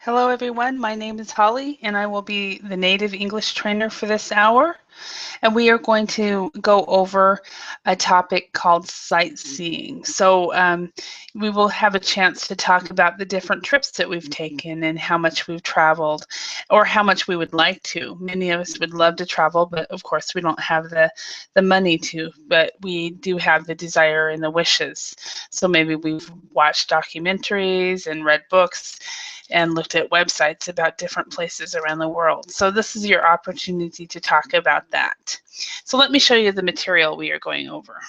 Hello everyone, my name is Holly and I will be the native English trainer for this hour. And we are going to go over a topic called sightseeing. So we will have a chance to talk about the different trips that we've taken and how much we've traveled or how much we would like to. Many of us would love to travel, but of course we don't have the money to, but we do have the desire and the wishes. So maybe we've watched documentaries and read books and looked at websites about different places around the world. So this is your opportunity to talk about that. So let me show you the material we are going over.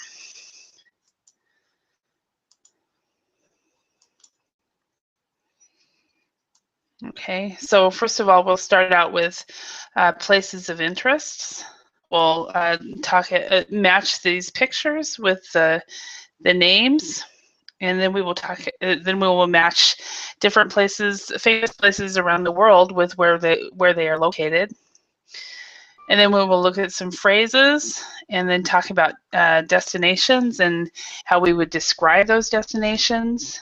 Okay, so first of all, we'll start out with places of interests. We'll match these pictures with the names, and then we will match different places, famous places around the world, with where they are located. And then we will look at some phrases and then talk about destinations and how we would describe those destinations.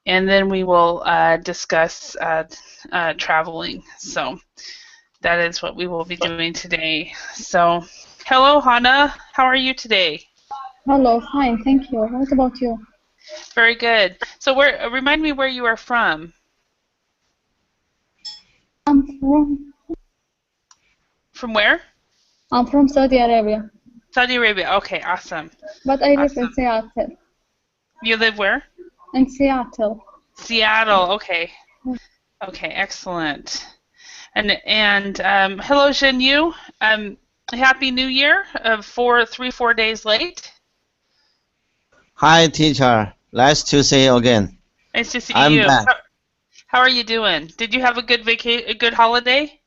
And then we will discuss traveling. So that is what we will be doing today. So hello, Hannah. How are you today? Hello, fine, thank you. What about you? Very good. So remind me where you are from. I'm From where? from Saudi Arabia, Saudi Arabia. Okay, awesome. but I live Awesome. in Seattle. You live where? In Seattle. Seattle. Okay. Okay, excellent. And hello, Zhenyu. Happy New Year. 4 days late. Hi, teacher. Nice to see you again. Nice to see I'm you. back. How are you doing? Did you have a good holiday?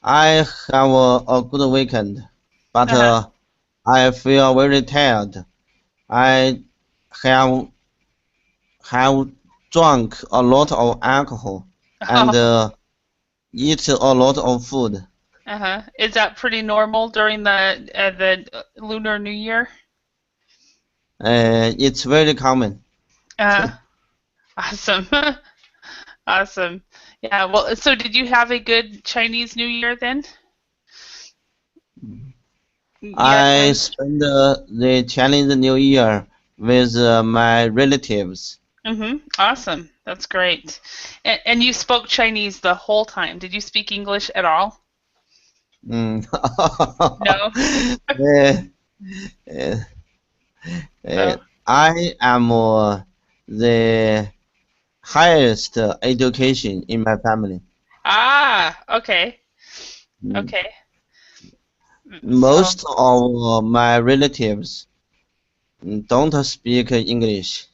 I have a good weekend, but I feel very tired. I have drunk a lot of alcohol and eat a lot of food. Is that pretty normal during the Lunar New Year? It's very common. Awesome. Awesome. Yeah, well, so did you have a good Chinese New Year then? I spent the Chinese New Year with my relatives. Awesome. That's great. And you spoke Chinese the whole time. Did you speak English at all? No? I am the highest education in my family. Ah, okay. Okay. Most of my relatives don't speak English.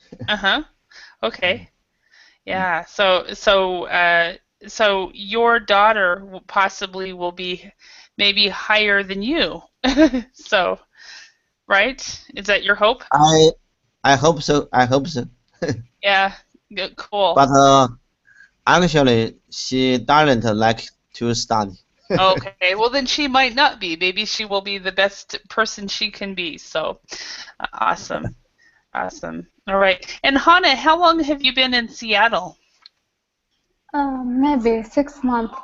Okay. Yeah. So your daughter possibly will be maybe higher than you. So, right? Is that your hope? I hope so. I hope so. Yeah. Good, cool. But actually, she doesn't like to study. Okay. Well, then she might not be. Maybe she will be the best person she can be. So, awesome. Awesome. All right. And Hannah, how long have you been in Seattle? Maybe 6 months.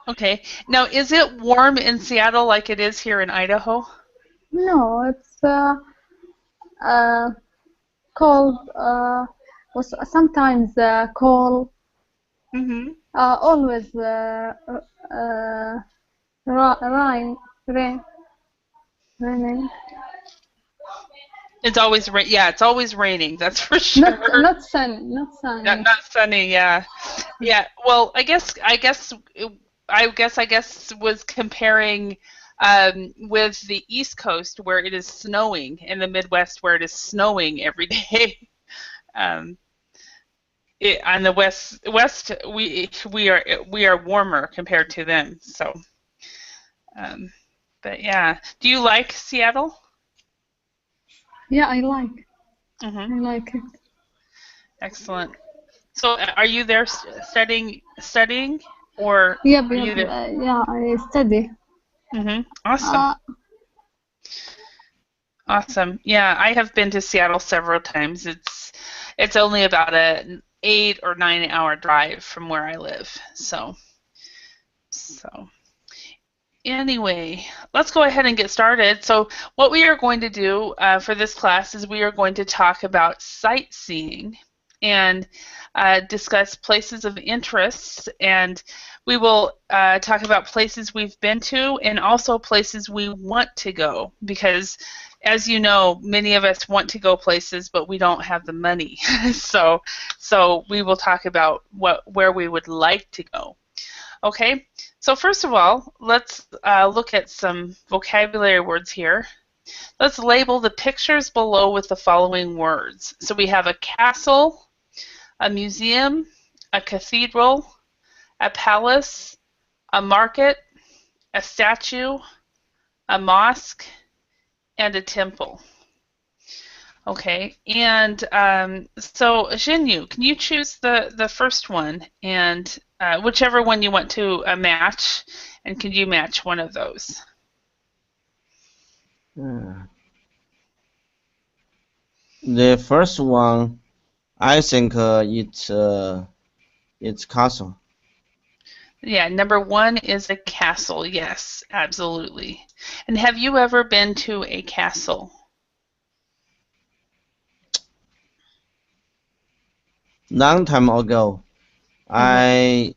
Okay. Now, is it warm in Seattle like it is here in Idaho? No, it's cold. Sometimes cold. Always raining. It's always yeah, it's always raining. That's for sure. Not sunny. Not sunny. Not sunny. Yeah, yeah. Well, I guess was comparing with the East Coast where it is snowing, and the Midwest where it is snowing every day. On the west we are warmer compared to them. So, but yeah. Do you like Seattle? Yeah, I like. I like it. Excellent. So, are you there studying, or yeah, are you there? Yeah, I study. Awesome. Awesome. Yeah, I have been to Seattle several times. It's only about 8 or 9 hour drive from where I live. So anyway, let's go ahead and get started. So what we are going to do for this class is we are going to talk about sightseeing and discuss places of interest, and we will talk about places we've been to and also places we want to go, because as you know, many of us want to go places but we don't have the money. so we will talk about where we would like to go. Okay, so first of all, let's look at some vocabulary words here. Let's label the pictures below with the following words. So we have a castle, a museum, a cathedral, a palace, a market, a statue, a mosque, and a temple. Okay, and so Jinyu, can you choose the first one, and whichever one you want to match, and can you match one of those? The first one, I think it's castle. Yeah, number 1 is a castle. Yes, absolutely. And have you ever been to a castle? Long time ago, I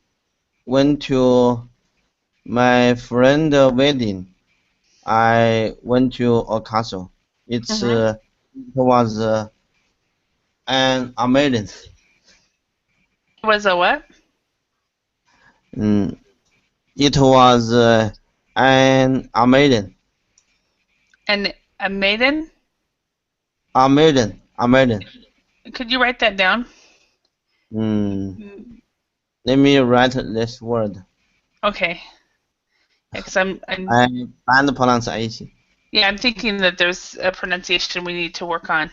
went to my friend wedding. I went to a castle. It was an amazing. It was a what? It was an amazing. And a maiden? Amazing. Could you write that down? Let me write this word. Okay. Because I'm bad pronunciation. Yeah, I'm thinking that there's a pronunciation we need to work on.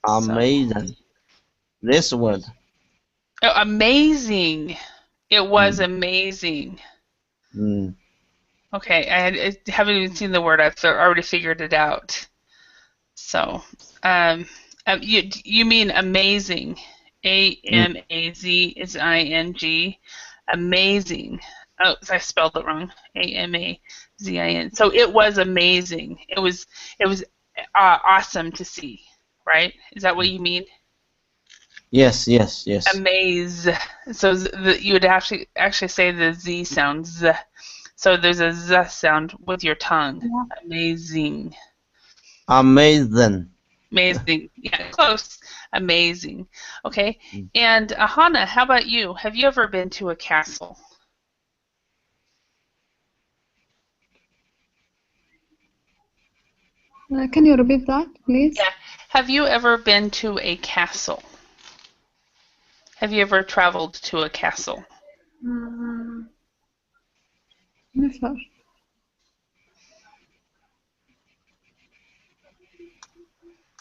Amazing. So. This word. Oh, amazing. It was amazing. Okay, I haven't even seen the word. I've already figured it out. So, you mean amazing? A-M-A-Z is I-N-G. Amazing. Oh, I spelled it wrong. A-M-A-Z-I-N. So it was amazing. It was awesome to see, right? Is that what you mean? Yes. Amaze. So you would have to actually say the Z sound. Z. So there's a Z sound with your tongue. Yeah. Amazing. Amazing. Yeah, close. Amazing. Okay. And Hannah, how about you? Have you ever been to a castle? Can you repeat that, please? Yeah. Have you ever been to a castle? Have you ever traveled to a castle? Never.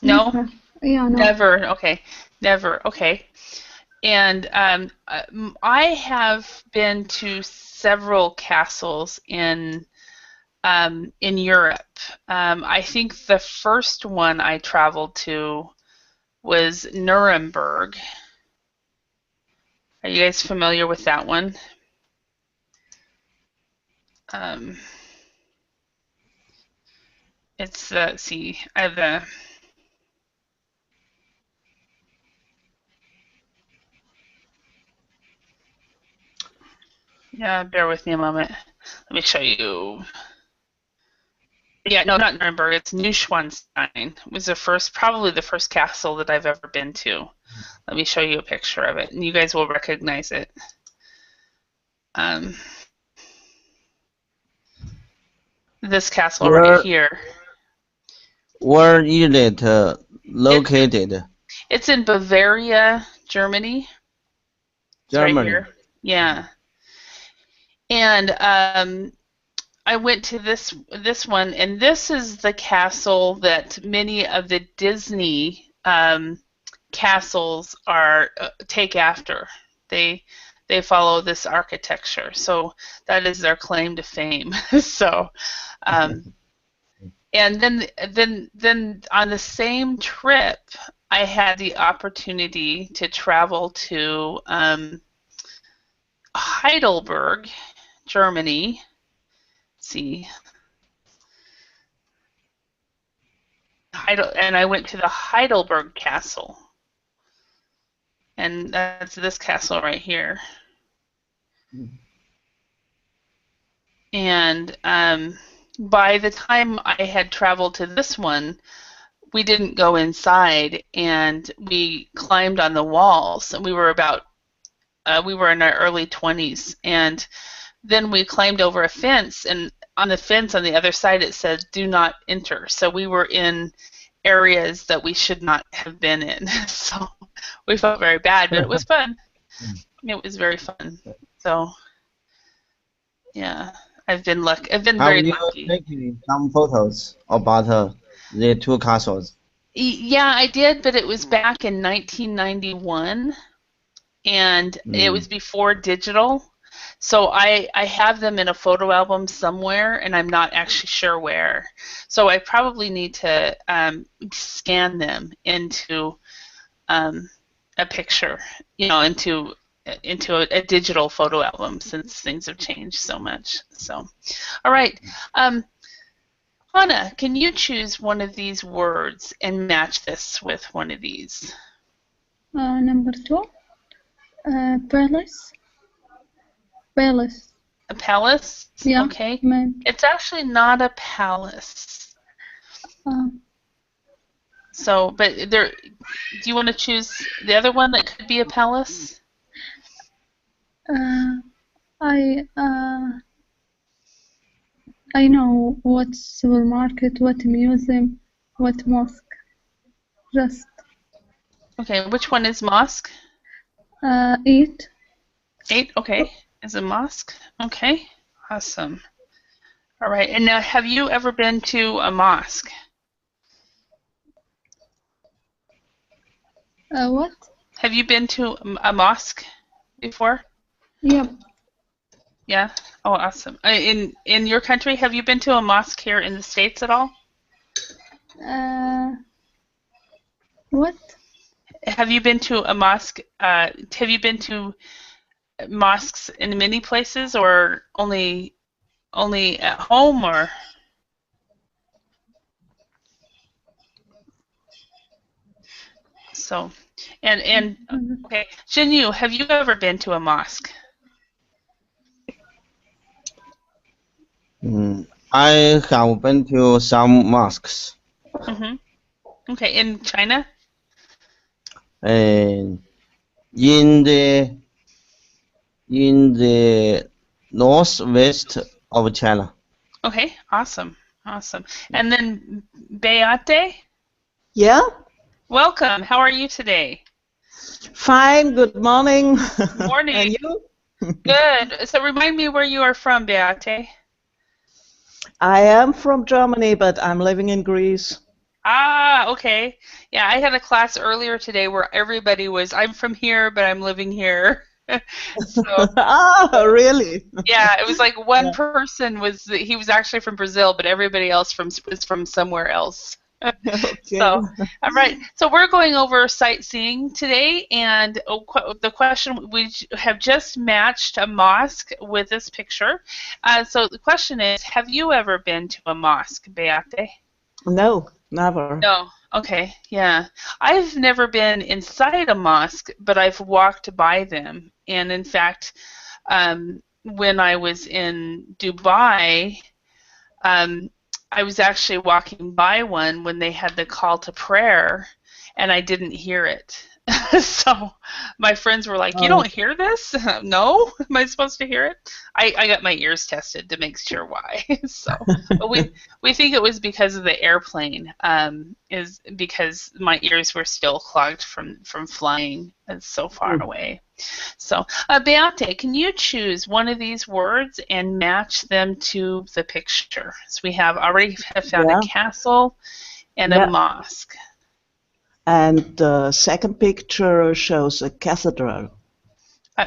No? Never. Yeah, no. Never. Okay. Never. Okay. And I have been to several castles in Europe. I think the first one I traveled to was Nuremberg. Are you guys familiar with that one? It's see, I have the yeah. Bear with me a moment. Let me show you. Yeah, no, not Nuremberg. It's Neuschwanstein. It was probably the first castle that I've ever been to. Let me show you a picture of it, and you guys will recognize it. This castle right here. Where is it located? It's in Bavaria, Germany. Germany. Right here. Yeah. And I went to this one, and this is the castle that many of the Disney castles take after. They follow this architecture, so that is their claim to fame. So, and then on the same trip, I had the opportunity to travel to Heidelberg, Germany. Let's see. And I went to the Heidelberg Castle. And that's this castle right here. And by the time I had traveled to this one, we didn't go inside, and we climbed on the walls. And we were in our early 20s, and then we climbed over a fence, and on the fence on the other side it said "Do not enter." So we were in areas that we should not have been in. So we felt very bad, but it was fun. It was very fun. So yeah, I've been very lucky. Have you taken some photos about the two castles? Yeah, I did, but it was back in 1991, and it was before digital. So I have them in a photo album somewhere, and I'm not actually sure where. So I probably need to scan them into a picture, into a digital photo album, since things have changed so much. So, all right. Hannah, can you choose one of these words and match this with one of these? Number 2. Palace. Palace. A palace? Yeah. Okay. Maybe. It's actually not a palace. So, but do you want to choose the other one that could be a palace? I know what supermarket, what museum, what mosque. Just. Okay, which one is mosque? 8. 8, okay. Is a mosque? Okay, awesome. All right, and now have you ever been to a mosque? What? Have you been to a mosque before? Yep. Yeah? Oh, awesome. In your country, have you been to a mosque here in the States at all? What? Have you been to a mosque? Have you been to mosques in many places, or only at home, or? So, and okay, Jinyu, have you ever been to a mosque? I have been to some mosques. Okay, in China? In the northwest of China. Okay, awesome. And then Beate? Yeah? Welcome. How are you today? Fine, good morning. Morning. And you? Good. So remind me where you are from, Beate. I am from Germany, but I'm living in Greece. Ah, okay. Yeah, I had a class earlier today where everybody was, I'm from here, but I'm living here. So, really? Yeah, it was like one person he was actually from Brazil, but everybody else was from somewhere else. Okay. So, all right. So we're going over sightseeing today, and the question, we have just matched a mosque with this picture. So the question is, have you ever been to a mosque, Beate? No, never. No. Okay. Yeah. I've never been inside a mosque, but I've walked by them. And in fact, when I was in Dubai, I was actually walking by one when they had the call to prayer, and I didn't hear it. So my friends were like, "You don't hear this?" No, am I supposed to hear it? I got my ears tested to make sure why. So, but we think it was because of the airplane, is because my ears were still clogged from flying so far away. So, Beate, can you choose one of these words and match them to the picture? So we already have found a castle and a mosque. And the second picture shows a cathedral.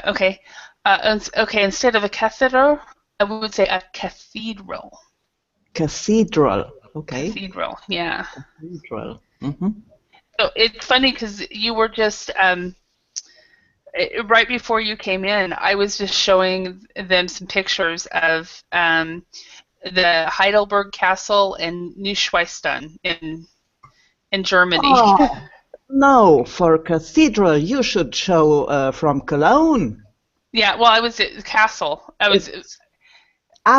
Okay. Okay, instead of a cathedral, I would say a cathedral. Cathedral, okay. Cathedral, yeah. Cathedral. So it's funny because you were just right before you came in, I was just showing them some pictures of the Heidelberg Castle and Neuschwanstein in Germany. Oh, no, for cathedral, you should show from Cologne. Yeah, well, I was at the castle. I was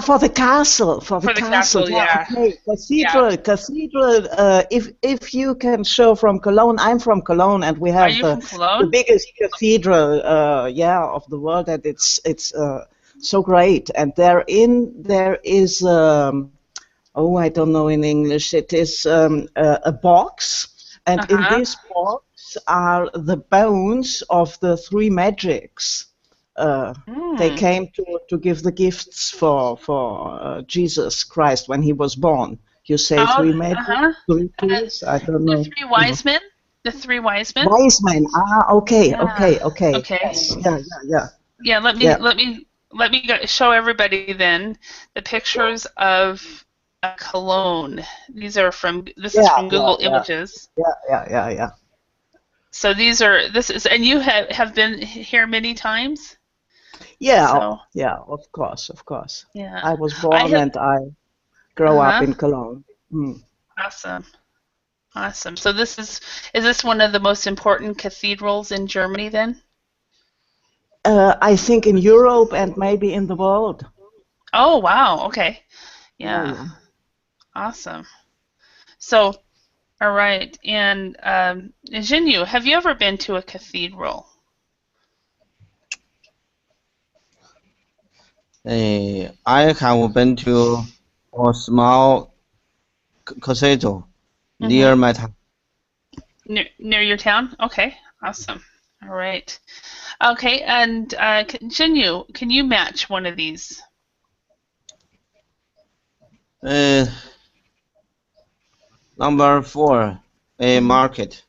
For the castle, for the for the castle, castle, yeah, yeah. okay. Yeah. Cathedral. If you can show from Cologne, I'm from Cologne, and we Are have you from the Cologne? biggest cathedral, of the world, and it's so great. And there is oh, I don't know in English. It is a box, and in Uh-huh. this box are the bones of the three magics. They Mm. came to give the gifts for Jesus Christ when he was born. You say Oh, three magics, uh-huh. three tools? I don't The know. three wise men? The three wise men? Wise men. Ah, okay, Yeah. okay. Okay. Yes, yeah. Yeah, Yeah. let me show everybody then the pictures of Cologne. This is Yeah, from yeah, Google yeah, Images. yeah. So this is, and you have been here many times? So, Yeah, of course. yeah. I was I born have, and I grow up uh-huh. in Cologne. Mm. Awesome. Awesome. So is this one of the most important cathedrals in Germany then? I think in Europe and maybe in the world. Oh, wow. Okay. Yeah, Yeah. yeah. Awesome. So, all right. And Jinyu, have you ever been to a cathedral? I have been to a small cathedral near Mm-hmm. my town. Near your town? Okay. Awesome. All right. Okay. And Jinyu, can you match one of these? Uh, Number 4, a Mm-hmm. market.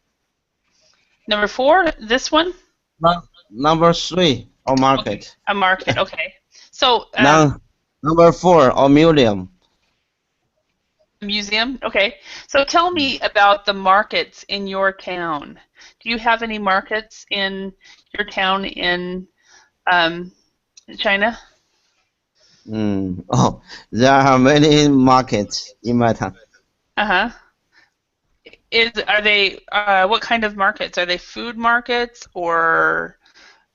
Number 4, this one? Number 3, a Okay. market. A market. Okay. So, Number 4, a museum. museum. Okay. So tell me about the markets in your town. Do you have any markets in your town in um, China? Oh, there are many markets in my town. Uh-huh. Are they what kind of markets? Are they food markets or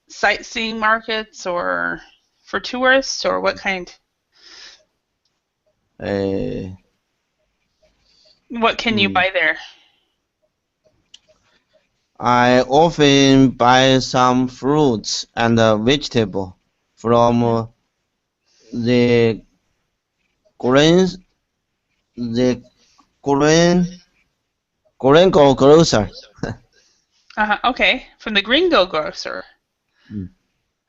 sightseeing markets or for tourists or what kind? Uh, What can you mm, buy there? I often buy some fruits and vegetable from the green the green grocer. Uh-huh. Okay. From the Gringo grocer. Mm.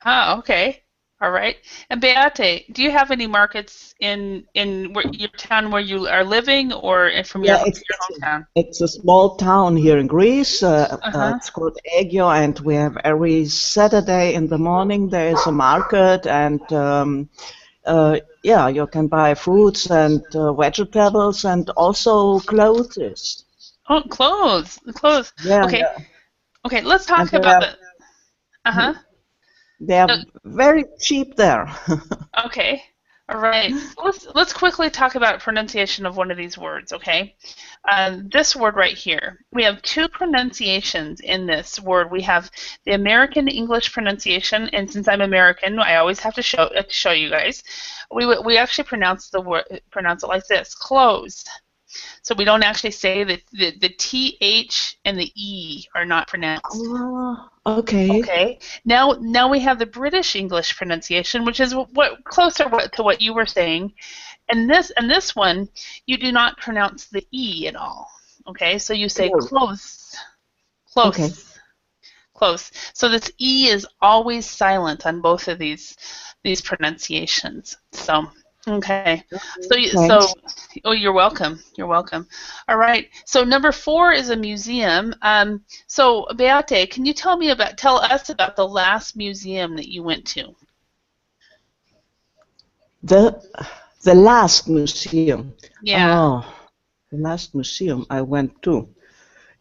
Ah, okay. All right. And Beate, do you have any markets in your town where you are living or from Yeah, your hometown? it's a small town here in Greece. Uh-huh. It's called Aegio, and we have every Saturday in the morning there is a market, and yeah, you can buy fruits and vegetables and also clothes. Oh, clothes. Clothes. Yeah, Okay. yeah. Okay, let's And talk about the uh-huh. they No, are very cheap there. okay. All right. Let's quickly talk about pronunciation of one of these words, okay? This word right here. We have two pronunciations in this word. We have the American English pronunciation, and since I'm American, I always have to show you guys. We actually pronounce it like this: clothes. So we don't actually say that the TH and the E are not pronounced. Oh, okay. Okay. Now we have the British English pronunciation, which is what closer to what you were saying. And this one, you do not pronounce the E at all. Okay, so you say Close. close, Okay. close, close. So this E is always silent on both of these pronunciations. So okay. Thanks. Oh, you're welcome. You're welcome. All right. So number 4 is a museum. So Beate, can you tell us about the last museum that you went to? The last museum. Yeah. Oh, the last museum I went to.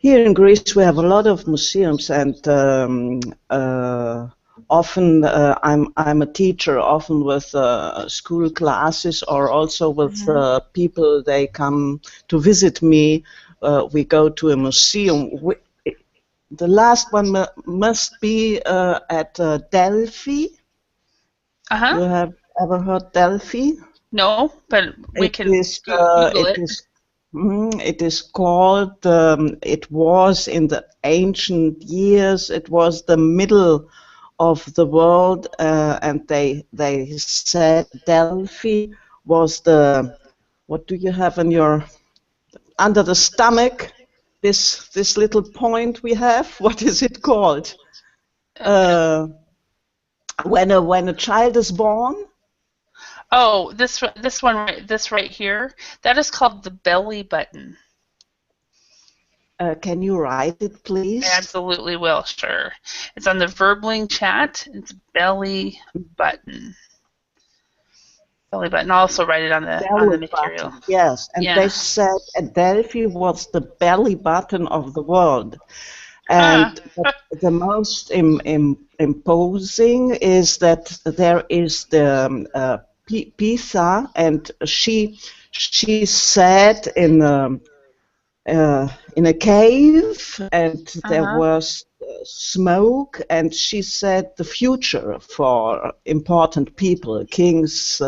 Here in Greece, we have a lot of museums, and often I'm a teacher, often with school classes, or also with people. They come to visit me. We go to a museum. The last one must be at Delphi. You have ever heard Delphi? No, but we can Google it. It is called, it was in the ancient years, it was the middle of the world, and they said Delphi was the, what do you have in your, under the stomach, this little point we have, what is it called? When a child is born? Oh, this one, this right here, that is called the belly button. Can you write it, please? I absolutely will, sure. It's on the Verbling chat. It's belly button. Belly button. I'll also write it on the material. Button, yes, and they said Delphi was the belly button of the world. And the most imposing is that there is the Pisa, and she sat in a cave, and there was smoke, and she said the future for important people. Kings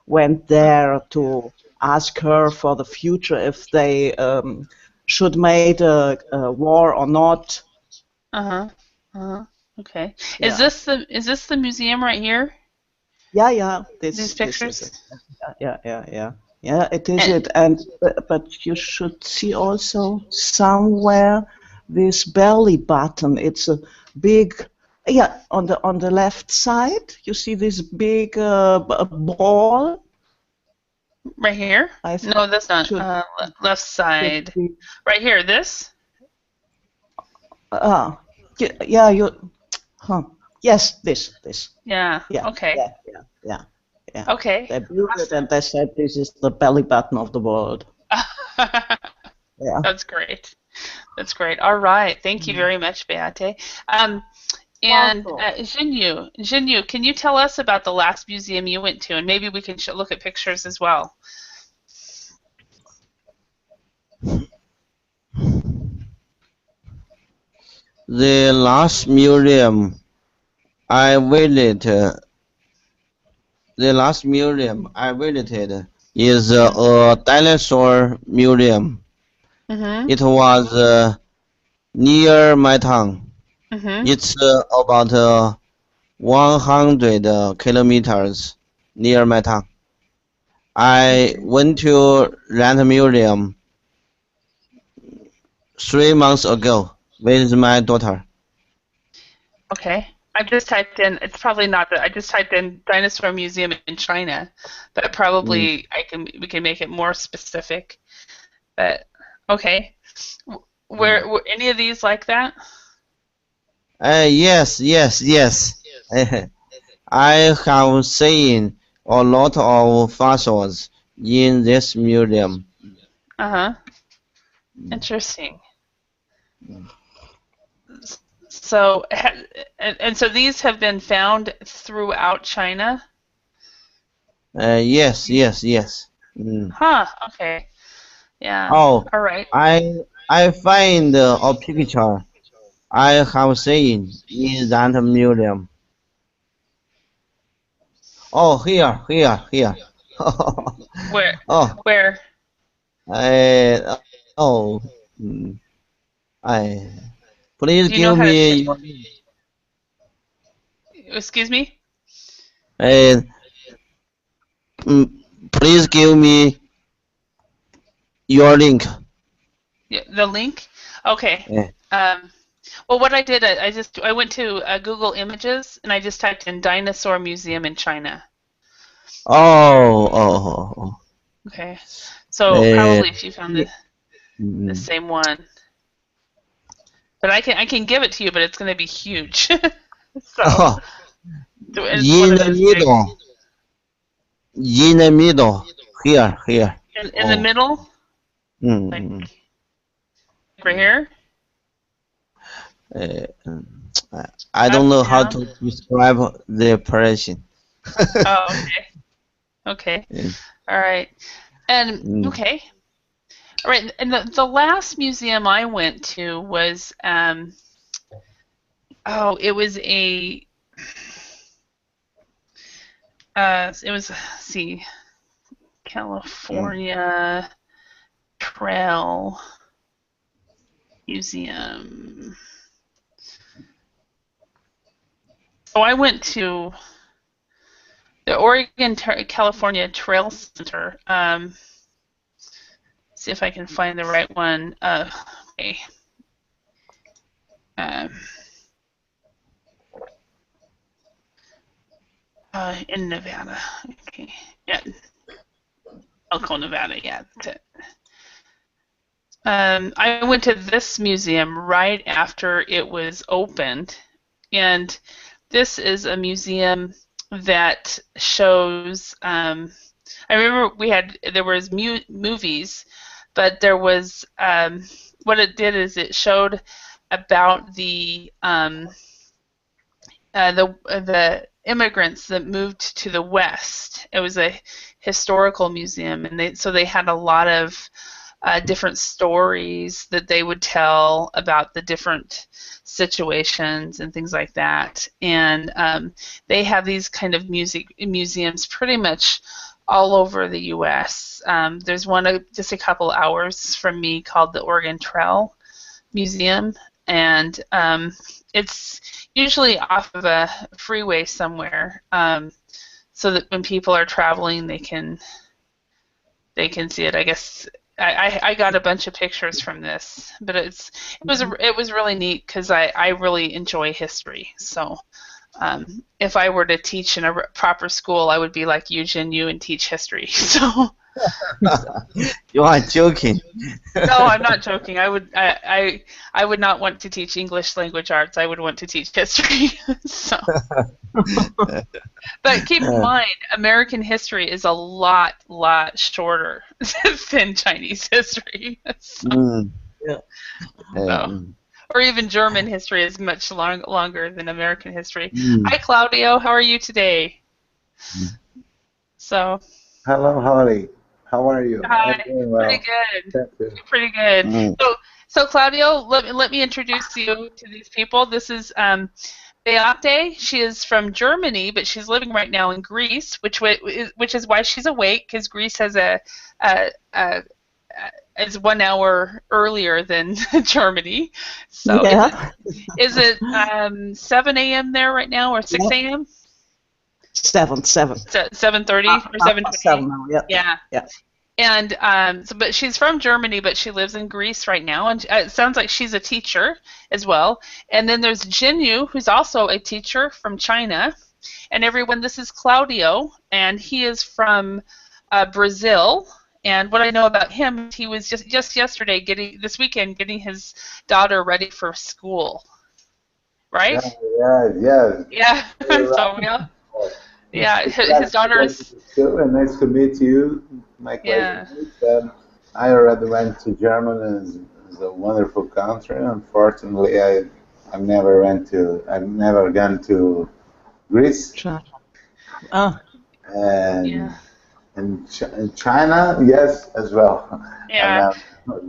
went there to ask her for the future, if they should make a war or not. Okay. Yeah. Is this the museum right here? Yeah. These pictures. This is it. Yeah, it is. And but you should see also somewhere this belly button. It's a big, on the left side. You see this big ball. Right here? No, that's not. Left side. Right here. This. Yeah. Yes, this. Yeah. Okay. Yeah. Okay. They blew it and they said this is the belly button of the world. Yeah. That's great. That's great. All right. Thank you very much, Beate. And Jinyu, can you tell us about the last museum you went to, and maybe we can look at pictures as well. The last museum I visited is a dinosaur museum. It was near my town. It's about 100 kilometers near my town. I went to that museum 3 months ago with my daughter. Okay. I just typed in, it's probably not that, I just typed in dinosaur museum in China, but probably we can make it more specific. But okay. Were any of these like that? Yes. I have seen a lot of fossils in this museum. Interesting. So, and so these have been found throughout China? Yes. Okay. Yeah. Oh, all right. I find a picture I have seen in that museum. Oh, here. Where? Oh. Where? Please give me your... Excuse me? Please give me your link. Yeah, the link? Okay. Yeah. Well, what I did, I went to Google Images and I just typed in dinosaur museum in China. Oh. Okay. So probably if you found the same one. But I can give it to you, but it's going to be huge. So, in the middle, here. In the middle? Right here? Uh, I don't know how Down? to describe the person. Oh, okay. Okay. Yeah. All right. And Mm, okay. All right. And the last museum I went to was it was let's see, mm, California Trail Museum. So I went to the Oregon California Trail Center. See if I can find the right one. Okay. Um, in Nevada. Okay. Yeah, Elko, Nevada. Yeah, that's it. I went to this museum right after it was opened, and this is a museum that shows. I remember there was movies, but there was what it did is it showed about the immigrants that moved to the West. It was a historical museum, and they had a lot of different stories that they would tell about the different situations and things like that. And they have these kind of museums pretty much all over the U.S. There's one just a couple hours from me called the Oregon Trail Museum, and it's usually off of a freeway somewhere, so that when people are traveling, they can see it. I guess I got a bunch of pictures from this, but it was really neat because I really enjoy history. So if I were to teach in a proper school, I would be like you, Jin Yu, and teach history. So You are joking. no, I'm not joking. I would not want to teach English language arts. I would want to teach history. So, but keep in mind, American history is a lot shorter than Chinese history. So, Mm, Yeah. so- or even German history is much longer than American history. mm, Hi, Claudio. How are you today? mm. So, Hello, Holly. How are you? I'm hi. doing Pretty well. good. Thank you. Pretty good. Mm. So Claudio, let me introduce you to these people. This is Beate. She is from Germany, but she's living right now in Greece, which is why she's awake, because Greece has a is 1 hour earlier than Germany. So Yeah. is it 7 a.m. there right now, or 6 Yep. a.m.? 7. 7:30 or 7:28? 7 now. Yeah. Yeah. Yeah. And but she's from Germany, but she lives in Greece right now, and it sounds like she's a teacher as well. And then there's Jinyu, who's also a teacher from China. And everyone, this is Claudio, and he is from Brazil. And what I know about him, he was just yesterday this weekend getting his daughter ready for school, right? Yeah. Yeah. You're So right. yeah, It's his nice to daughter's meet you, and nice to meet you, my yeah. classmates. I already went to Germany. It's a wonderful country. Unfortunately, I've never gone to Greece Oh, and Yeah. and China, yes, as well. I'm Yeah. not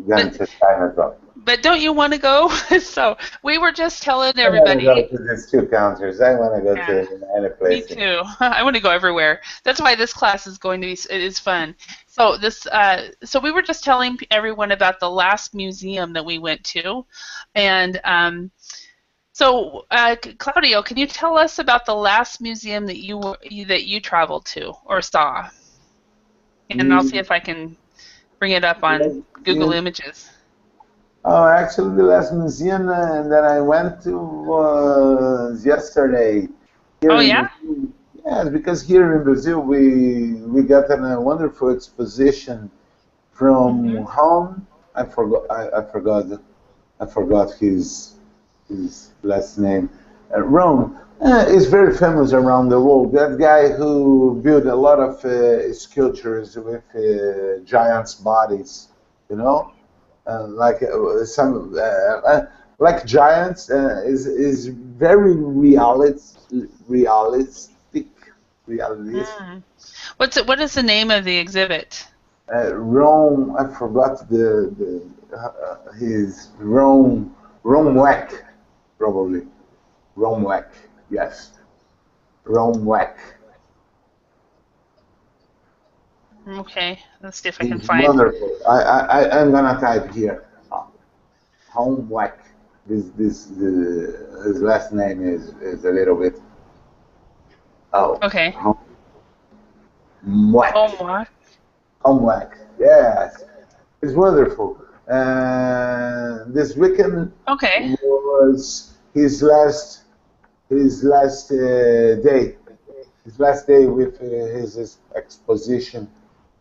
going to China as well. But don't you want to go? So we were just telling I want to go everybody. to these two countries. I want to go Yeah, to any me place. too. I want to go everywhere. That's why this class is going to be it is fun. So so we were just telling everyone about the last museum that we went to, and so Claudio, can you tell us about the last museum that you traveled to or saw? And I'll see Mm, if I can bring it up yes, on Google yes. Images. Oh, actually, the last museum that I went to was yesterday Oh here in yeah. Brazil. Yes, because here in Brazil we got a wonderful exposition from Mhm. home. I forgot his last name. Rome is very famous around the world. That guy who built a lot of sculptures with giants' bodies, you know. like some like giants is very realistic realistic. Mm. What is the name of the exhibit? Rome, I forgot his Rome Whack, probably Rome Whack. Yes, Rome Whack. Okay, let's see if I can He's find. wonderful. I'm gonna type here. Home Whack. His last name is a little bit. Oh, Okay. Home Whack. Homework. Home Whack. Yes, it's wonderful. This weekend Okay. was his last day. His last day with his exposition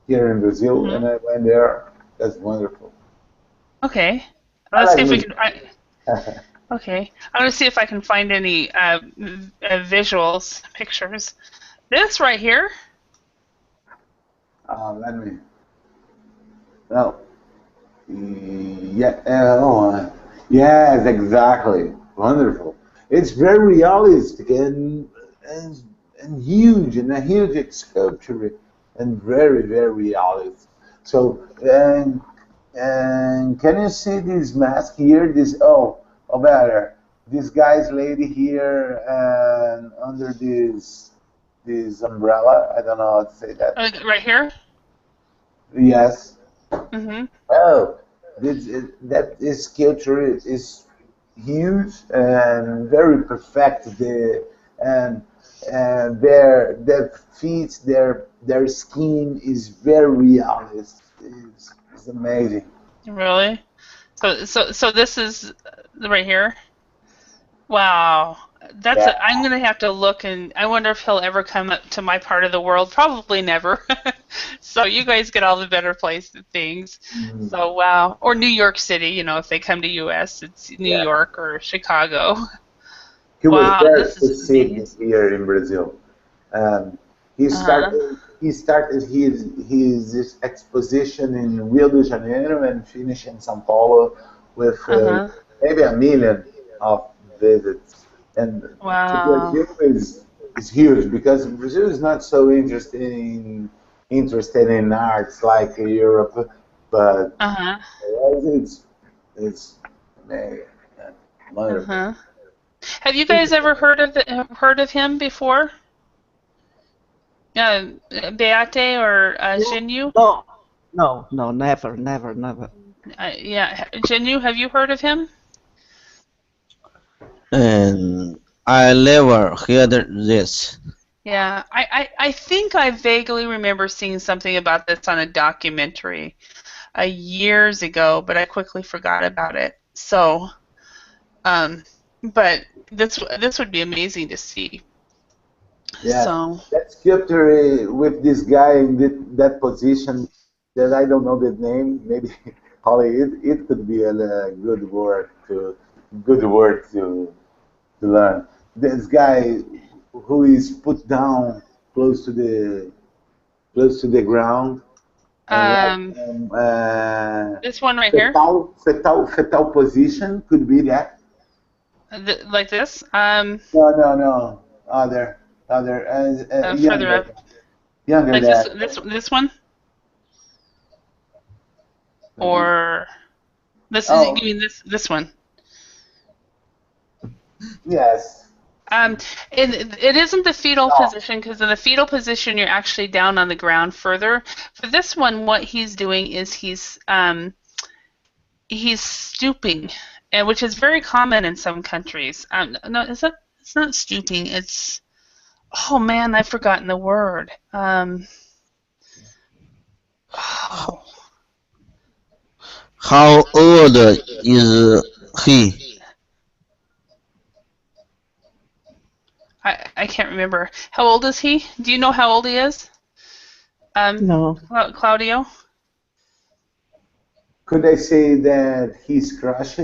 here in Brazil, Hmm. and I went there. That's wonderful. Okay. I Let's see like if we music. can. Okay. I'm gonna see if I can find any visuals, pictures. This right here. Let me. Oh, yeah. Yes, exactly. Wonderful. It's very realistic and and huge and a huge sculpture and very realistic. So and can you see this mask here? Oh better. This guy's lady here and under this umbrella. I don't know how to say that. Right here. Yes. Mm-hmm. Oh, this sculpture is huge and very perfect. And their feet, their skin is very realistic. It's amazing. Really? So this is right here. Wow. Yeah. I'm gonna have to look, and I wonder if he'll ever come up to my part of the world. Probably never. So you guys get all the better place things. Mm, So wow. Or New York City, if they come to US, it's New yeah. York or Chicago. He was Wow, very this is succeeding amazing. here in Brazil. Um, he Uh-huh. started he started his exposition in Rio de Janeiro and finished in São Paulo with Uh-huh. maybe 1 million of visits. And to Wow. Brazil is huge because Brazil is not so interested in arts like Europe, but Uh-huh. it's man, wonderful. Uh-huh. Have you guys ever heard of him before? Beate or No, Jinyu? no, no, never, never, never. Yeah, Jinyu, have you heard of him? And I never heard this. Yeah, I think I vaguely remember seeing something about this on a documentary years ago, but I quickly forgot about it. So, um, but this would be amazing to see. Yeah, So, that sculptor with this guy in that position that I don't know the name. Maybe Holly, it could be a good word to learn. This guy who is put down close to the ground and like um, this one right here, fetal position could be that. like this, No. Other further up, younger like than. this one, Let me. or this is you Oh, mean this one? yes. Um, it isn't the fetal Oh, position because in the fetal position you're actually down on the ground further. For this one, what he's doing is he's stooping, and which is very common in some countries. No, it's not stooping. It's oh man, I've forgotten the word. Oh, How old is he? I can't remember. How old is he? Do you know how old he is? Um, No, Claudio? could I say that he's crushed?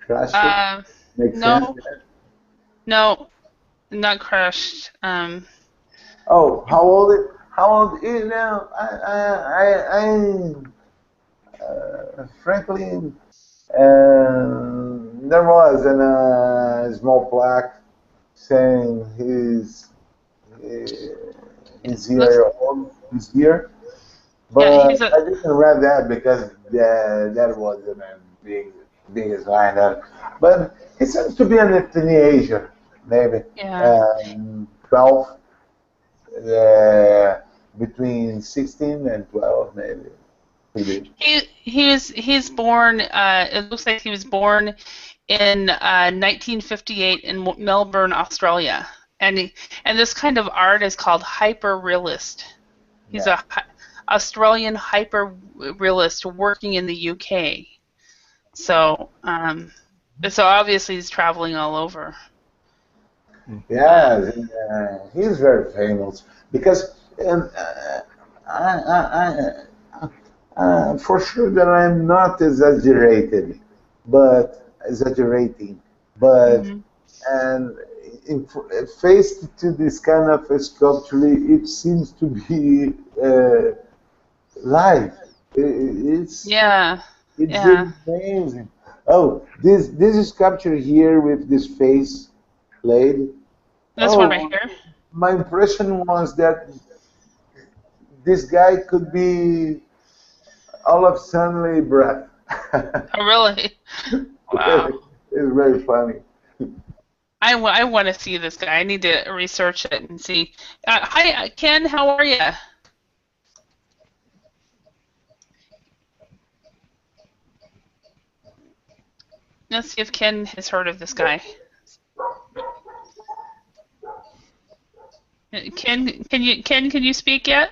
Crushed? Uh, Makes sense. no, no, not crushed. Oh, how old? How old? I Franklin, and there was a small plaque saying his Looks, year old, his year. yeah, But he's a I didn't read that because that wasn't a biggest line there. But he seems to be a teenager, maybe yeah. 12, uh, between 16 and 12, maybe. Could be. He's born. It looks like he was born in 1958 in Melbourne, Australia, and this kind of art is called hyper realist. He's Yeah. a Australian hyper realist working in the UK. So so obviously he's traveling all over. Yes, he's very famous because for sure that I'm not exaggerating, but Hmm. and in, faced to this kind of a sculpture, it seems to be live. Yeah, It's yeah. amazing. Oh, this sculpture here with this face laid. This one right Oh, here. my impression was that this guy could be all of suddenly breath. Oh, really? Wow. It's very funny. I want to see this guy. I need to research it and see. Hi, Ken. How are you? Let's see if Ken has heard of this guy. Ken, can you speak yet?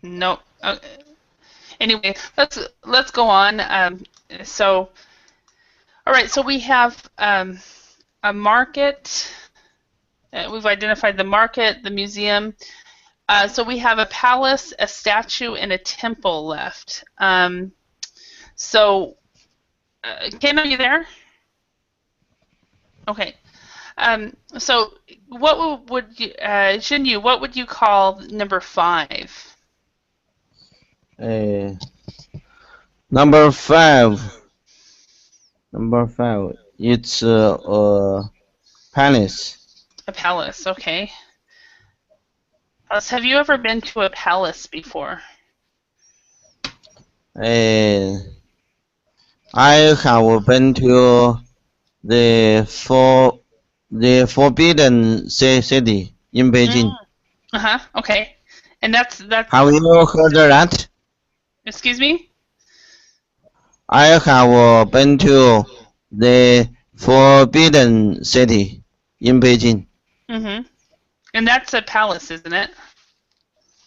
No. Anyway, let's go on. So, all right. So we have a market. We've identified the market, the museum. So we have a palace, a statue, and a temple left. So, Ken, are you there? Okay. So what would you, Jinyu, what would you call number 5? Uh, number five. Number five. It's palace. A palace, okay. Have you ever been to a palace before? I have been to the Forbidden City in Beijing. Uh-huh, okay. And that's, Have you heard that? excuse me? I have been to the Forbidden City in Beijing. Mm-hmm. And that's a palace, isn't it?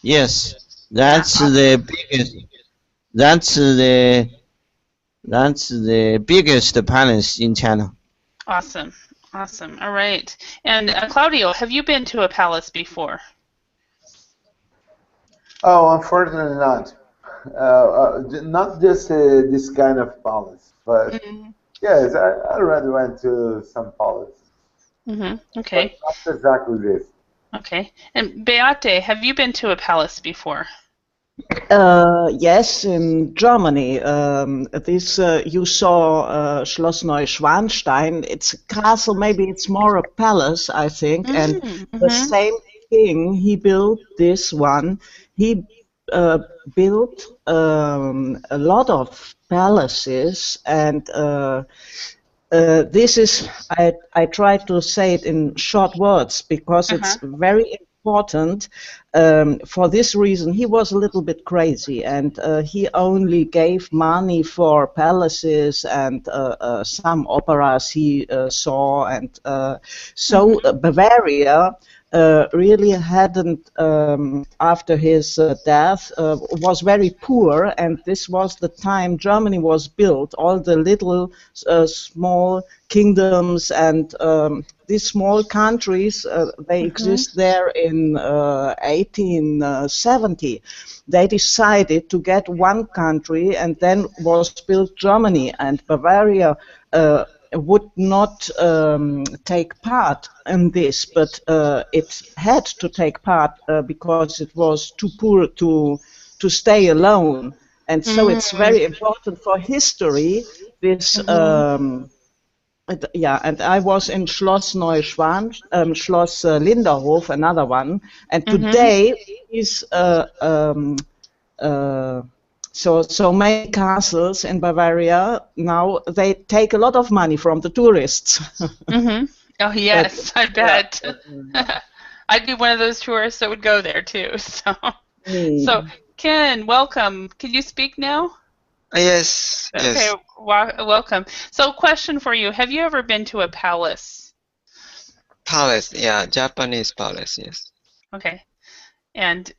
Yes, Yeah. that's the biggest. That's the biggest palace in China. Awesome. Awesome. All right. And Claudio, have you been to a palace before? Oh, unfortunately not. Not just this kind of palace, but Mm-hmm. yes, I already went to some palaces, Mm-hmm. but Okay. not exactly this. Okay. And Beate, have you been to a palace before? Yes, in Germany. This you saw Schloss Neuschwanstein. It's a castle, maybe it's more a palace, I think. And the Mm-hmm. same king, he built this one. He built a lot of palaces, and this is, I try to say it in short words because Uh-huh. it's very important. For this reason, he was a little bit crazy, and he only gave money for palaces and some operas he saw, and so Bavaria really hadn't, after his death, was very poor, and this was the time Germany was built. All the little small kingdoms and these small countries, they exist there in 1870. They decided to get one country, and then was built Germany, and Bavaria would not take part in this, but it had to take part because it was too poor to stay alone. And so it's very important for history. This, yeah, and I was in Schloss Neuschwan, Schloss Linderhof, another one, and today is so many castles in Bavaria now, they take a lot of money from the tourists. Oh yes, I bet. I'd be one of those tourists that would go there too. So Ken, welcome. Can you speak now? Yes, Okay, yes. welcome. So question for you, have you ever been to a palace? Palace, yeah, Japanese palace, yes. Okay. And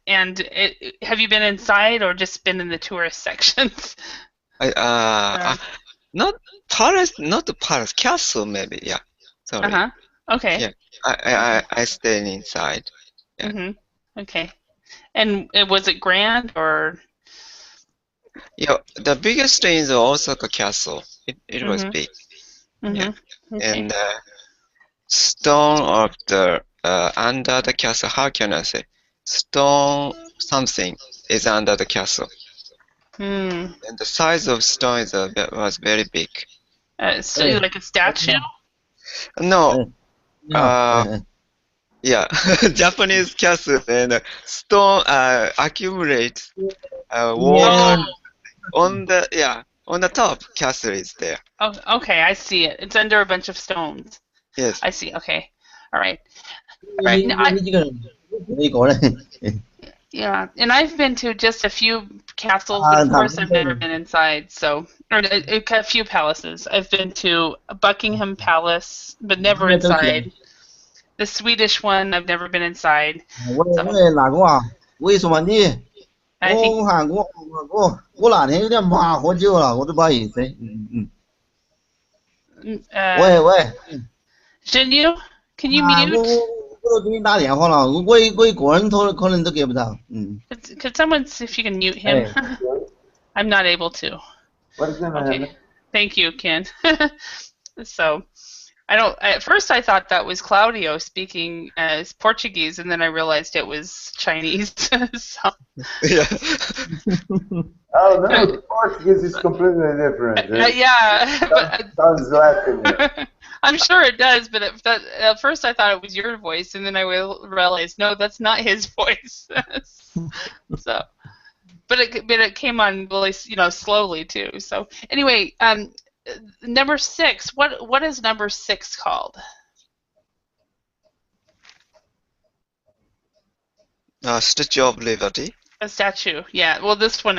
have you been inside or just been in the tourist sections? Not palace, not the palace, castle maybe, yeah. Sorry. Okay. Yeah, I stayed inside. Yeah. Okay. And was it grand or? Yeah, the biggest thing is Osaka Castle. It was big. Yeah. Okay. And stone of the under the castle. How can I say? Stone something is under the castle. And the size of stone is was very big. So like a statue? No. Yeah, Japanese castle and stone accumulates water on the top. Castle is there. Oh, okay, I see it. It's under a bunch of stones. Yes. I see. Okay, all right. Yeah, and I've been to just a few castles, but of course I've never been inside. So, or a few palaces. I've been to Buckingham Palace, but never inside. The Swedish one, I've never been inside. I think. 我哪天有点忙喝酒了，我都不好意思。喂。Jinyu, can you mute? 我都给你打电话了，我一个人可能都给不到。Could someone see if you can mute him? I'm not able to. What is going to happen? Thank you, Ken. So, at first I thought that was Claudio speaking as Portuguese, and then I realized it was Chinese. So. Yeah. Oh no, Portuguese is completely different. Yeah. Sounds Latin. I'm sure it does, but at first I thought it was your voice, and then I realized no, that's not his voice. So, but it came on really, slowly too. So anyway, number 6. What is number 6 called? Statue of Liberty. A statue, yeah. Well, this one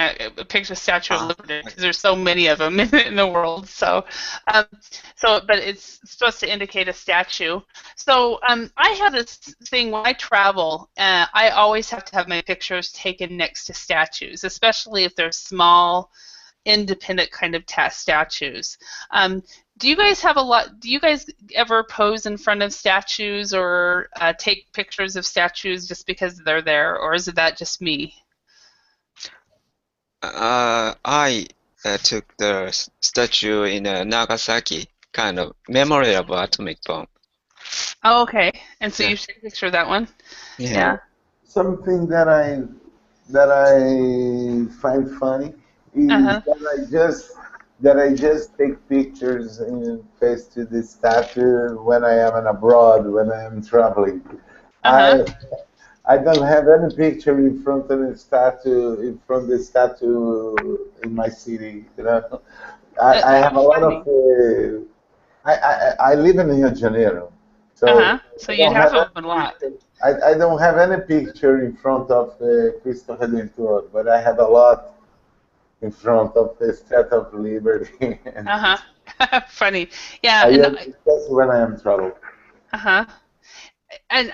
picks a Statue of Liberty because there's so many of them in the world. So, but it's supposed to indicate a statue. So, I have this thing when I travel. I always have to have my pictures taken next to statues, especially if they're small, independent kind of statues. Do you guys have do you guys ever pose in front of statues or take pictures of statues just because they're there, or is that just me? I took the statue in Nagasaki, kind of memory of atomic bomb. Oh, okay. And so you took a picture of that one? Yeah. Something that I find funny is that I just take pictures and face to the statue when I am abroad, when I am traveling. I don't have any picture in front of the statue, in my city. I have a lot of. I live in Rio de Janeiro, so so you'd have a lot. I don't have any picture in front of Cristo Redentor, but I have a lot in front of the Statue of Liberty. Funny, yeah. That's when I am traveling. And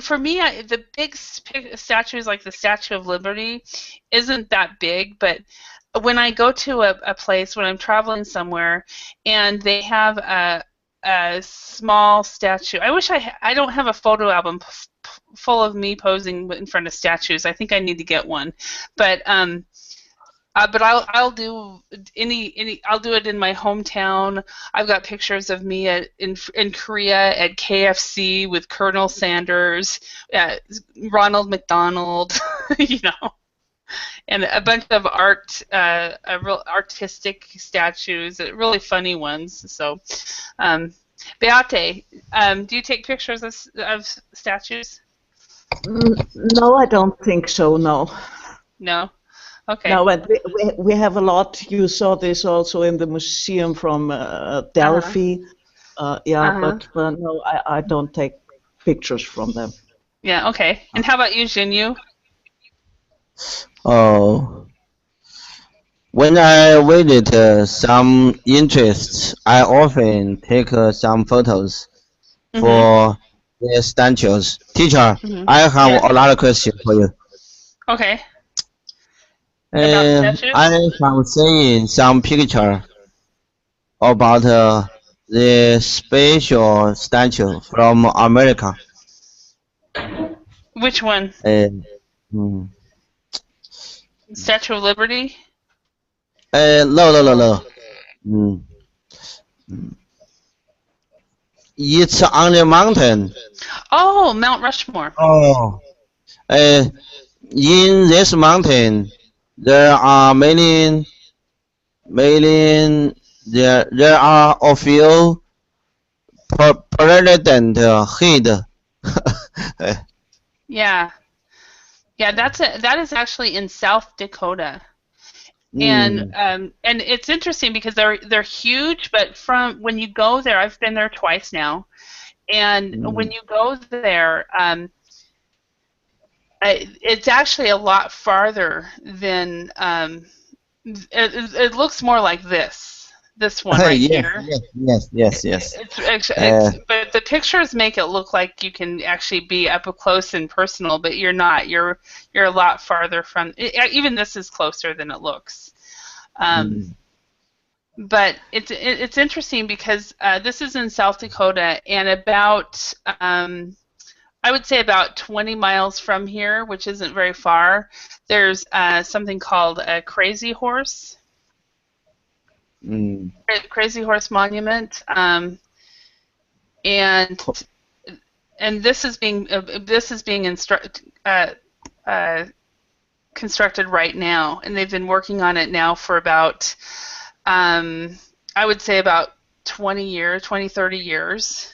for me, the big statues like the Statue of Liberty isn't that big, but when I go to a place, when I'm traveling somewhere, and they have a small statue, I don't have a photo album full of me posing in front of statues. I think I need to get one, but But I'll do I'll do it in my hometown. I've got pictures of me in Korea at KFC with Colonel Sanders, Ronald McDonald, you know, and a bunch of real artistic statues, really funny ones. So, Beate, do you take pictures of statues? No, I don't think so. No. No. Okay. No, but we have a lot. You saw this also in the museum from Delphi. But no, I don't take pictures from them. Yeah, okay. And how about you, Jinyu? Oh, when I visit some interests, I often take some photos for the statues. Teacher, I have a lot of questions for you. Okay. I have seen some picture about the special statue from America. Which one? Statue of Liberty? No. It's on the mountain. Oh, Mount Rushmore. Oh. In this mountain, there are there are a few president hid. Yeah, that is actually in South Dakota, and it's interesting because they're huge, but from when you go there, I've been there twice now, and when you go there, it's actually a lot farther than it looks more like this one right here. Yes. But the pictures make it look like you can actually be up close and personal, but you're not. You're a lot farther from. Even this is closer than it looks. But it's interesting because this is in South Dakota, and about I would say about 20 miles from here, which isn't very far, there's something called a Crazy Horse. Crazy Horse Monument, and this is being constructed right now, and they've been working on it now for about I would say about 30 years,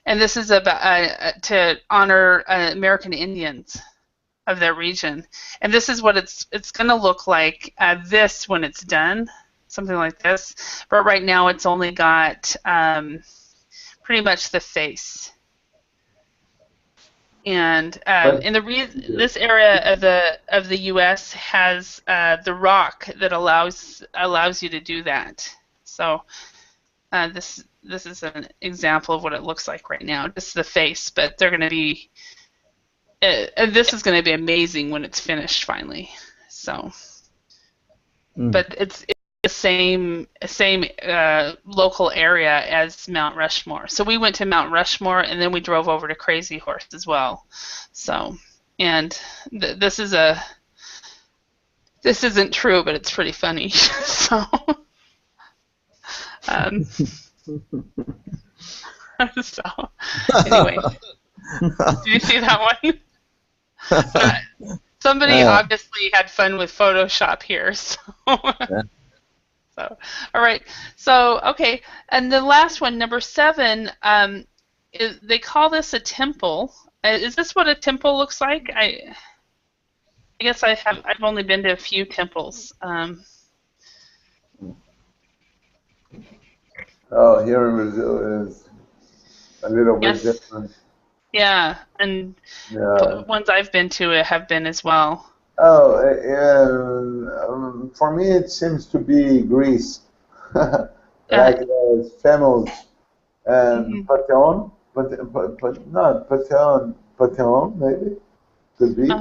and this is about to honor American Indians of their region, and this is what it's going to look like this when it's done. Something like this, but right now it's only got pretty much the face. And this area of the U.S. has the rock that allows you to do that. So this is an example of what it looks like right now. Just the face, but they're going to be. This is going to be amazing when it's finished finally. So, but it's the same local area as Mount Rushmore. So we went to Mount Rushmore, and then we drove over to Crazy Horse as well. So, and this isn't true, but it's pretty funny. So, so anyway, did you see that one? Somebody obviously had fun with Photoshop here. So. So, all right. So, okay, and the last one, number 7, they call this a temple. Is this what a temple looks like? I guess I've only been to a few temples. Oh, here in Brazil is a little bit different. Yeah, and ones I've been to have been as well. Oh, for me it seems to be Greece, like famous Pantheon, but not Pantheon maybe could be.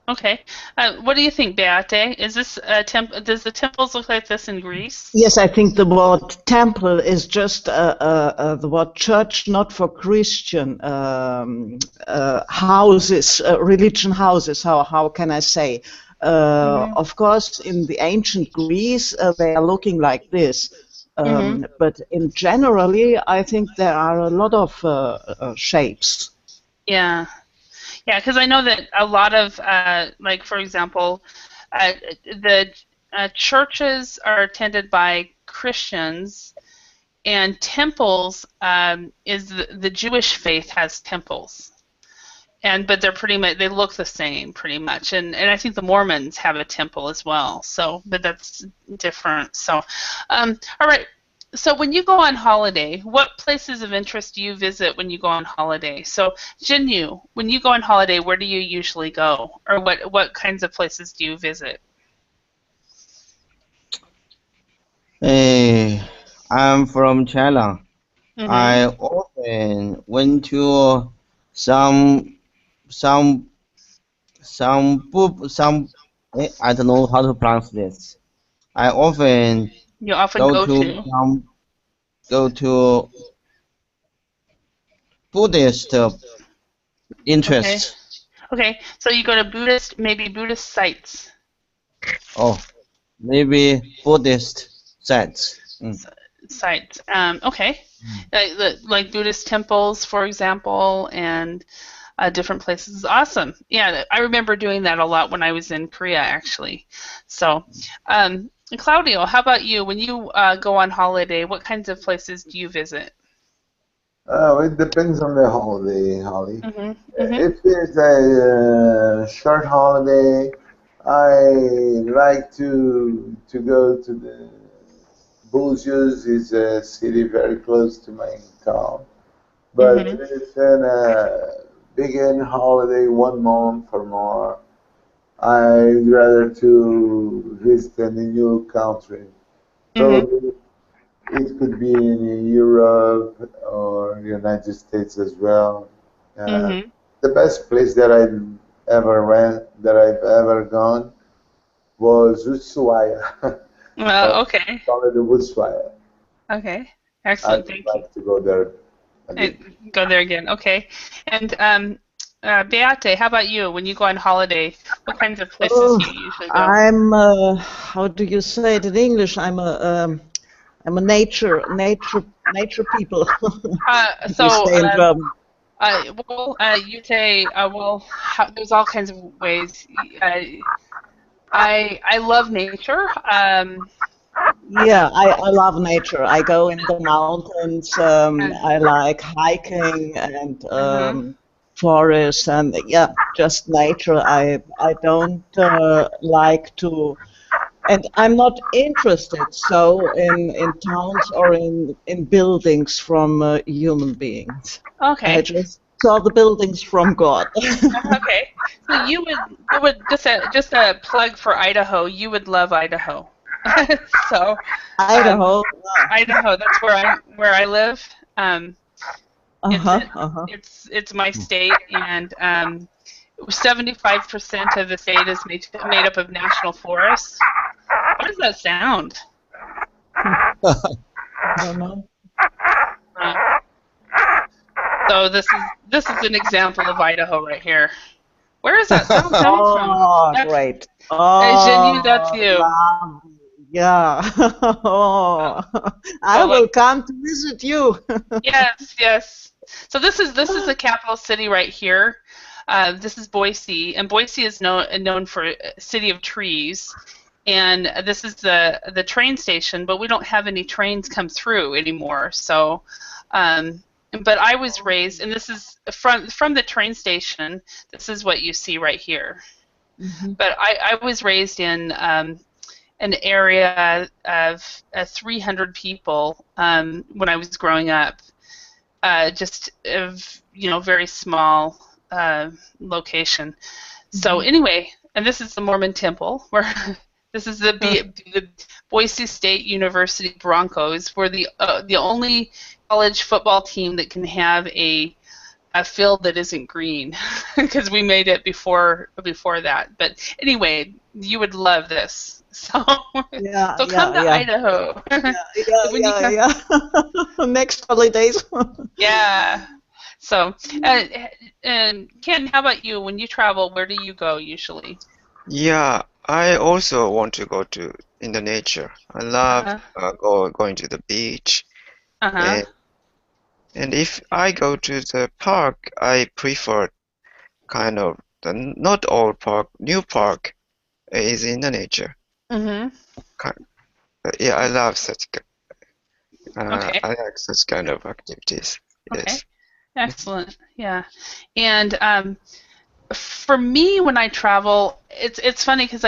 Okay. What do you think, Beate? Is this does the temples look like this in Greece? Yes, I think the word temple is just the word church, not for Christian houses, religion houses. How can I say? Of course, in the ancient Greece, they are looking like this. But in generally, I think there are a lot of shapes. Yeah. Yeah, because I know that a lot of, like, for example, the churches are attended by Christians, and temples is the Jewish faith has temples. But they're pretty much, they look the same pretty much, and I think the Mormons have a temple as well. So, but that's different. So, all right. So when you go on holiday, what places of interest do you visit when you go on holiday? So Jinyu, when you go on holiday, where do you usually go, or what kinds of places do you visit? I'm from China. I often went to some some some I don't know how to pronounce this. I often You often go go to to. go to Buddhist Okay. interests. Okay. So you go to maybe Buddhist sites. Oh, maybe Buddhist sites. Sites. Okay. Like Buddhist temples, for example, and different places. Awesome. Yeah, I remember doing that a lot when I was in Korea, actually. So, Claudio, how about you? When you go on holiday, what kinds of places do you visit? It depends on the holiday, Holly. Mm-hmm. If it's a short holiday, I like to go to the Bourges. Is a city very close to my town. But Mm-hmm. if in a big holiday, 1 month or more, I'd rather to visit a new country. Mm-hmm. Probably it could be in Europe or United States as well. Uh, Mm-hmm. the best place that I've ever gone was Ushuaia. Okay. Call it Ushuaia. Okay. I Excellent. would Thank you. like to go there again. Go there again. Okay. And Beate, how about you? When you go on holiday, what kinds of places Oh, do you usually go? I'm how do you say it in English? I'm a nature people. We So, say in German. you say, there's all kinds of ways. I love nature. Yeah, I love nature. I go in the mountains. And, I like hiking and uh-huh. forests and yeah, just nature. I don't like to, and I'm not interested so in towns or in buildings from human beings. I Okay. just saw the buildings from God. Okay. So you would just a plug for Idaho. You would love Idaho. So, um, Idaho. Idaho. That's where I live. It's Uh-huh, uh-huh. it's my state, and 75% of the state is made up of national forests. How does that sound? I don't know. Uh, so this is an example of Idaho right here. Where is that sound coming from? Oh, That's great. Jinyu, that's Oh, you. lovely. Yeah. Oh, I So will like come to visit you. yes, yes. So this is the capital city right here. This is Boise, and Boise is known for city of trees. And this is the train station, but we don't have any trains come through anymore. So, but I was raised, and this is from the train station. This is what you see right here. But I was raised in an area of 300 people when I was growing up. Just of very small location. So anyway, and this is the Mormon Temple where this is the Boise State University Broncos. We're the only college football team that can have a field that isn't green because we made it before that. But anyway, you would love this. So Yeah, so come yeah, to yeah. Idaho. Yeah, yeah, When you yeah, come, yeah. Next holidays. yeah. So, and Ken, how about you? When you travel, where do you go usually? Yeah, I also want to go to in the nature. I love going to the beach. And if I go to the park, I prefer kind of not old park, new park is in the nature. Yeah, I love such. Okay. I like such kind of activities. Okay. Yes. Excellent. Yeah. And for me, when I travel, it's funny because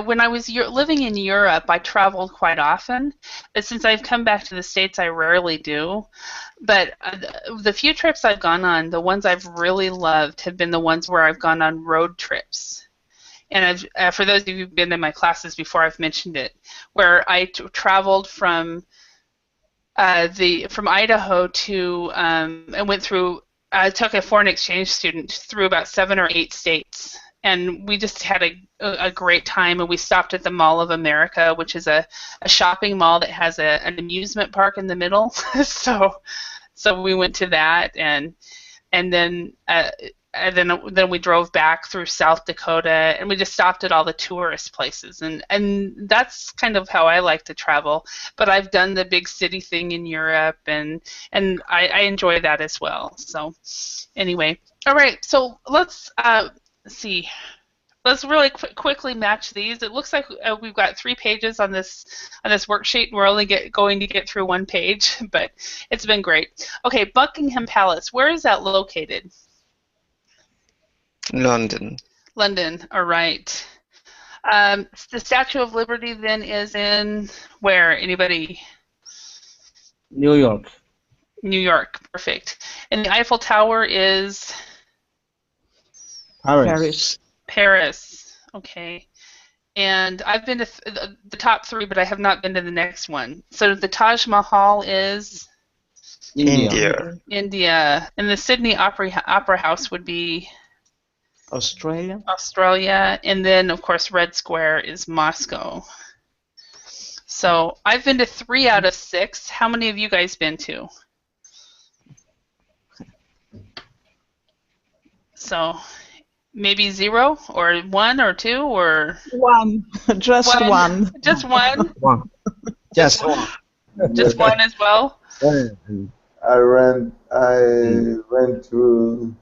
when I was living in Europe, I traveled quite often. But since I've come back to the States, I rarely do. But the few trips I've gone on, the ones I've really loved have been the ones where I've gone on road trips. And for those of you who've been in my classes before, I've mentioned it, where I traveled from Idaho to and went through. I took a foreign exchange student through about 7 or 8 states, and we just had a great time. And we stopped at the Mall of America, which is a shopping mall that has an amusement park in the middle. so we went to that, and then. Then we drove back through South Dakota, and we just stopped at all the tourist places, and that's kind of how I like to travel. But I've done the big city thing in Europe, and I enjoy that as well. So anyway, all right. So let's see. Let's really quickly match these. It looks like we've got 3 pages on this worksheet, and we're only going to get through 1 page, but it's been great. Okay, Buckingham Palace. Where is that located? London. London, all right. The Statue of Liberty then is in where? Anybody? New York. New York, perfect. And the Eiffel Tower is? Paris. Paris, okay. And I've been to the top 3, but I have not been to the next one. So the Taj Mahal is? India. India. And the Sydney Opera House would be? Australia, and then of course Red Square is Moscow. So I've been to 3 out of 6. How many have you guys been to? So maybe 0 or 1 or 2 or 1. Just 1. Just 1. Just one. Just 1 as well. I went to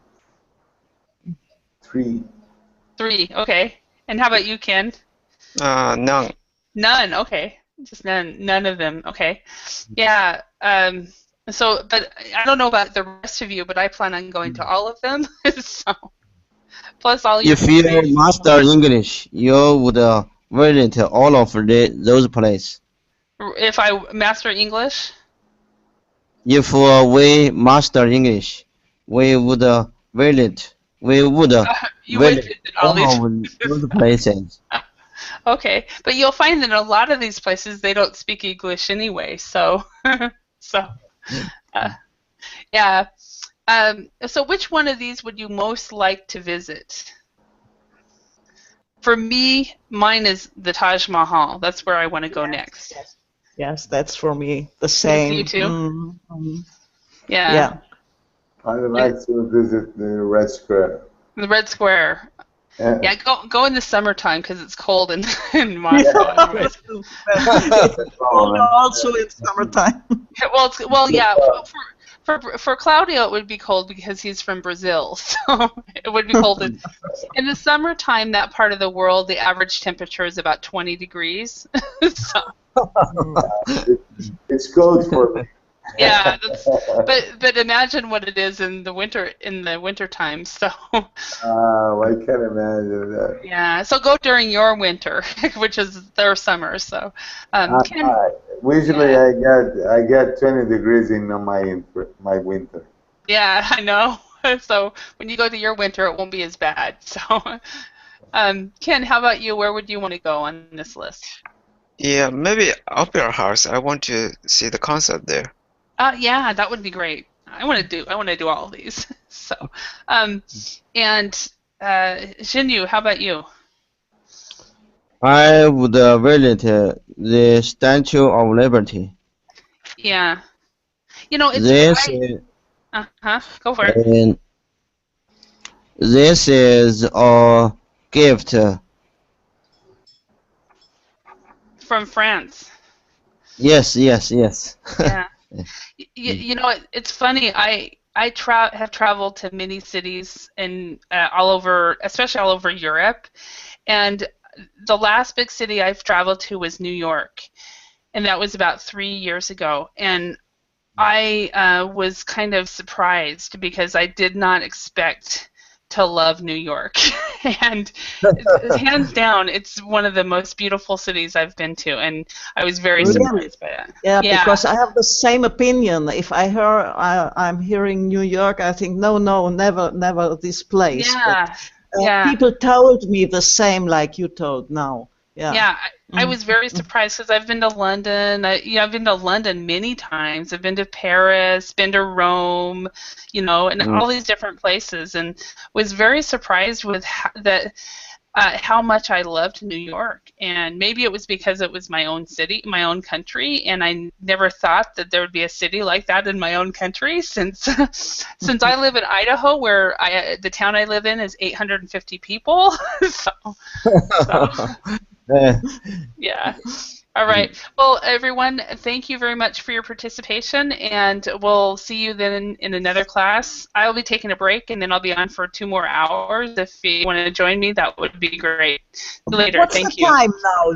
3. 3, okay. And how about you, Ken? None. None, okay. Just none of them, okay. Yeah, so, but I don't know about the rest of you, but I plan on going to all of them. So, plus all your... If you master English, you would visit all of those places. If I master English? If we master English, we would visit. You would visit all those places. Okay, but you'll find that in a lot of these places they don't speak English anyway. So, yeah. So, which one of these would you most like to visit? For me, mine is the Taj Mahal. That's where I want to go next. Yes, that's for me the same. You too? Mm-hmm. Yeah. I'd like to visit the Red Square. The Red Square. Yeah, go in the summertime because it's cold in Moscow. Also in summertime. Well, yeah. For Claudio, it would be cold because he's from Brazil, so it would be cold. In the summertime, that part of the world, the average temperature is about 20 degrees. So. It's cold for me. Yeah, but imagine what it is in the winter time. So. I can imagine that. Yeah, so go during your winter, which is their summer. So. Usually I get 20 degrees in my winter. Yeah, I know. So when you go to your winter, it won't be as bad. So, Ken, how about you? Where would you want to go on this list? Yeah, maybe Opera House. I want to see the concert there. Yeah, that would be great. I want to do all of these. So, and Xinyu, how about you? I would visit the Statue of Liberty. Yeah, it's go for it. And this is a gift from France. Yes, yes, yes. Yeah. You know, it's funny. I have traveled to many cities and all over, especially all over Europe. And the last big city I've traveled to was New York, and that was about 3 years ago. And I was kind of surprised because I did not expect to love New York. And hands down, it's one of the most beautiful cities I've been to, and I was very Really? surprised by it. Yeah, because I have the same opinion. If I'm hearing New York, I think no, never this place. Yeah, But, people told me the same, like you told now. Yeah. Yeah, I was very surprised because I've been to London. I've been to London many times. I've been to Paris, been to Rome, you know, and all these different places, and was very surprised with how much I loved New York. And maybe it was because it was my own city, my own country, and I never thought that there would be a city like that in my own country. Since since I live in Idaho, where the town I live in is 850 people, so. Yeah. All right. Well, everyone, thank you very much for your participation, and we'll see you then in another class. I'll be taking a break, and then I'll be on for 2 more hours. If you want to join me, that would be great. Later. What's Thank the you. time now?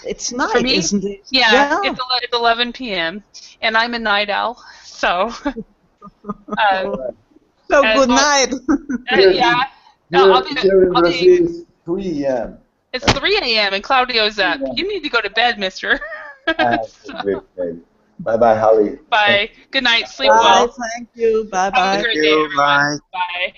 It's night, For me? isn't it? Yeah, it's 11 p.m., and I'm a night owl, so. So good night. Yeah. Here in Brazil, it's 3 a.m. It's 3 a.m. and Claudio's up. You need to go to bed, mister. Bye-bye, Holly. Bye. Good night. Sleep Bye. well. Thank you. Bye-bye. Have a great day, everyone. Bye. Bye.